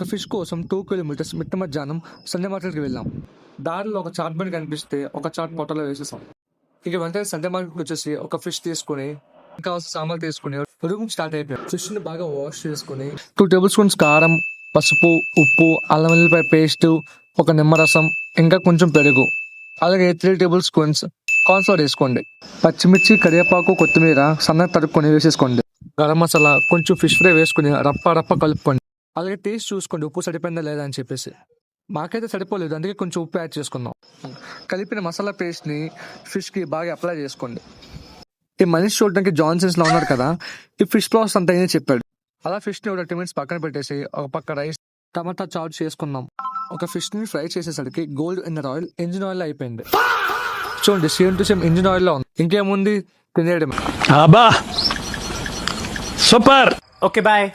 ఒక ఫిష్ కోసం 2 కిలోమీటర్స్ మిట్ట మధ్యాహ్నం సండే మార్కెట్కి వెళ్ళాం. దారిలో ఒక చాట్ బండి కనిపిస్తే ఒక చాట్ పొట్టలో వేసేసాం. ఇక వెంటనే సండే మార్కెట్కి వచ్చేసి ఒక ఫిష్ తీసుకుని కావాల్సిన సామాన్లు తీసుకుని రూమ్ స్టార్ట్ అయిపోయాం. ఫిష్ని బాగా వాష్ చేసుకుని 2 టేబుల్ స్పూన్స్ కారం, పసుపు, ఉప్పు, అల్లం వెల్లుల్లిపాయ పేస్ట్, ఒక నిమ్మరసం, ఇంకా కొంచెం పెరుగు, అలాగే 3 టేబుల్ స్పూన్స్ కార్న్ఫ్లోర్ వేసుకోండి. పచ్చిమిర్చి, కరివేపాకు, కొత్తిమీర సన్నగా తరుక్కొని వేసేసుకోండి. గరం మసాలా, కొంచెం ఫిష్ ఫ్రై వేసుకుని రప్ప కలుపుకోండి. అలాగే టేస్ట్ చూసుకోండి ఉప్పు సరిపోయిందా లేదా అని చెప్పేసి. మాకైతే సరిపోలేదు, అందుకే కొంచెం ఉప్పు యాడ్ చేసుకుందాం. కలిపిన మసాలా పేస్ట్ని ఫిష్కి బాగా అప్లై చేసుకోండి. ఈ మనిషి చూడడానికి జాన్సన్స్లో ఉన్నారు కదా, ఈ ఫిష్ ప్రాసెస్ అంతా ఏం చెప్పాడు. అలా ఫిష్ని ఒక 10 మినిట్స్ పక్కన పెట్టేసి ఒక పక్క రైస్, టమాటా చాట్ చేసుకున్నాం. ఒక ఫిష్ని ఫ్రై చేసేసరికి gold in oil engine oil అయిపోయింది. చూడండి, సేమ్ టు సేమ్ ఇంజిన్ ఆయిల్లో ఉంది. ఇంకేముంది, తినేయడమే. అబ్బా సూపర్. Okay bye.